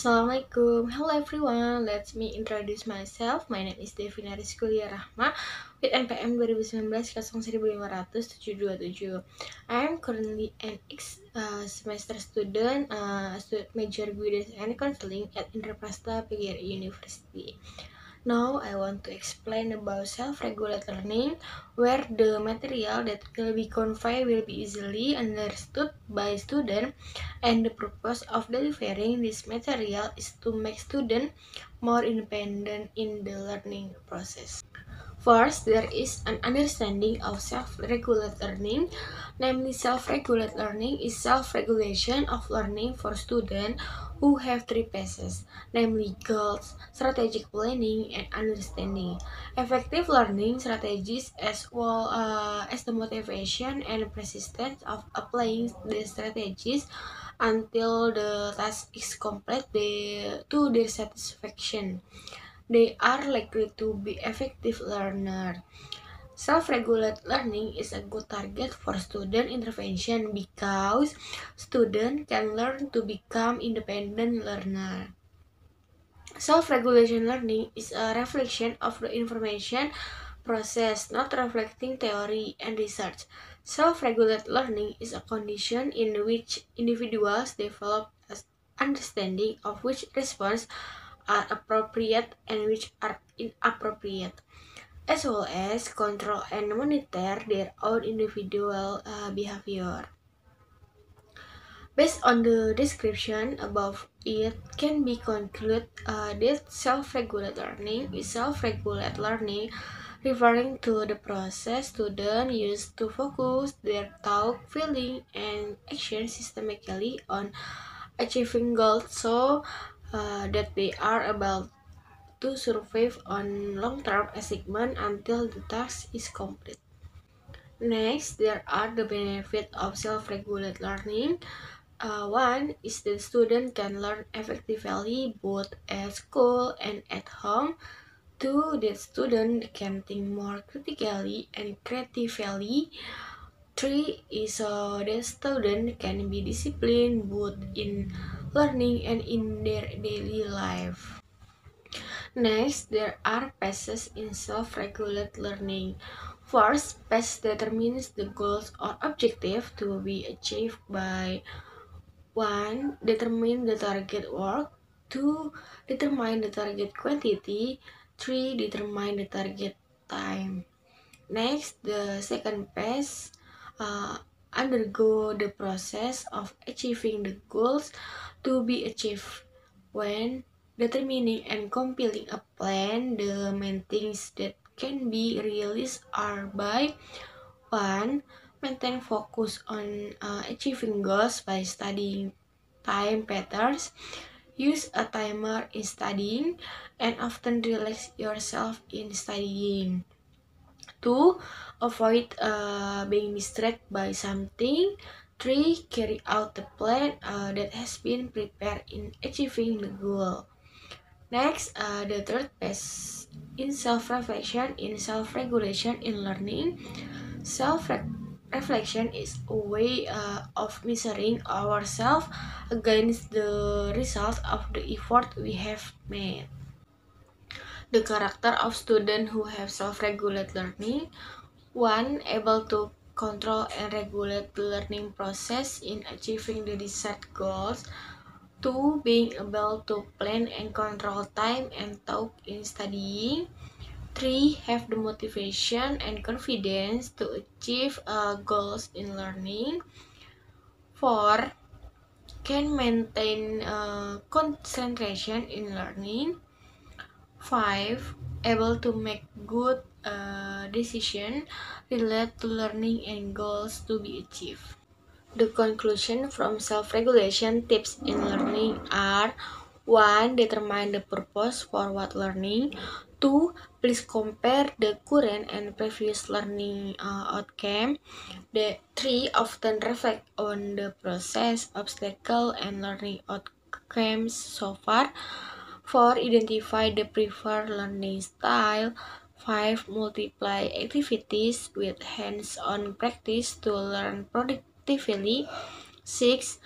Assalamualaikum. Hello everyone. Let me introduce myself. My name is Devina Rizkulia Rahma with NPM 2019-01527. I am currently an semester student, major guidance and counseling at Indraprasta PGRI University. Now I want to explain about self-regulated learning, where the material that will be conveyed will be easily understood by students, and the purpose of delivering this material is to make students more independent in the learning process. First, there is an understanding of self-regulated learning. Namely, self-regulated learning is self-regulation of learning for students who have three phases, namely goals, strategic planning, and understanding. Effective learning strategies as well as the motivation and persistence of applying the strategies until the task is complete to their satisfaction. They are likely to be effective learners. Self-regulated learning is a good target for student intervention because students can learn to become independent learners. Self-regulation learning is a reflection of the information process, not reflecting theory and research. Self-regulated learning is a condition in which individuals develop an understanding of which responses are appropriate and which are inappropriate, as well as control and monitor their own individual behavior. Based on the description above, it can be concluded that self-regulated learning is self-regulated learning, referring to the process students use to focus their thought, feeling, and action systematically on achieving goals so that they are able to survive on long-term achievement until the task is complete. Next, there are the benefits of self-regulated learning. One is the student can learn effectively both at school and at home. Two, the student can think more critically and creatively. Three is the student can be disciplined both in learning and in their daily life. Next, there are phases in self-regulated learning. First, phase determines the goals or objective to be achieved by 1. Determine the target work. 2. Determine the target quantity. 3. Determine the target time. Next, the second phase undergo the process of achieving the goals to be achieved. When determining and compiling a plan, the main things that can be realized are by 1. Maintain focus on achieving goals by studying time patterns. Use a timer in studying and often relax yourself in studying. 2. Avoid being distracted by something. 3. Carry out the plan that has been prepared in achieving the goal. Next, the third phase in self-reflection, in self-regulation in learning. Self-reflection is a way of measuring ourselves against the result of the effort we have made. The character of students who have self-regulated learning. 1. Able to control and regulate the learning process in achieving the desired goals. 2. Being able to plan and control time and thought in studying. 3. Have the motivation and confidence to achieve goals in learning. 4. Can maintain concentration in learning. 5. Able to make good decisions related to learning and goals to be achieved. The conclusion from self-regulation tips in learning are: 1. Determine the purpose for what learning. 2. Please compare the current and previous learning outcome. 3. Often reflect on the process, obstacle, and learning outcomes so far. 4. Identify the preferred learning style. 5. Multiply activities with hands-on practice to learn productively. 6.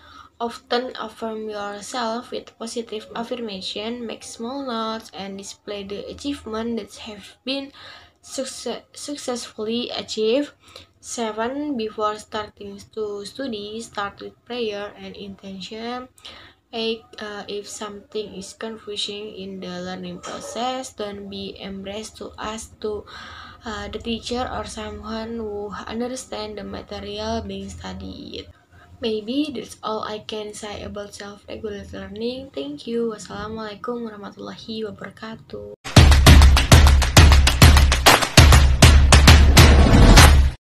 Often affirm yourself with positive affirmation, make small notes, and display the achievement that have been successfully achieved. 7. Before starting to study, start with prayer and intention. 8. If something is confusing in the learning process, don't be embarrassed to ask to the teacher or someone who understand the material being studied. Maybe that's all I can say about self-regulated learning. Thank you. Wassalamualaikum warahmatullahi wabarakatuh.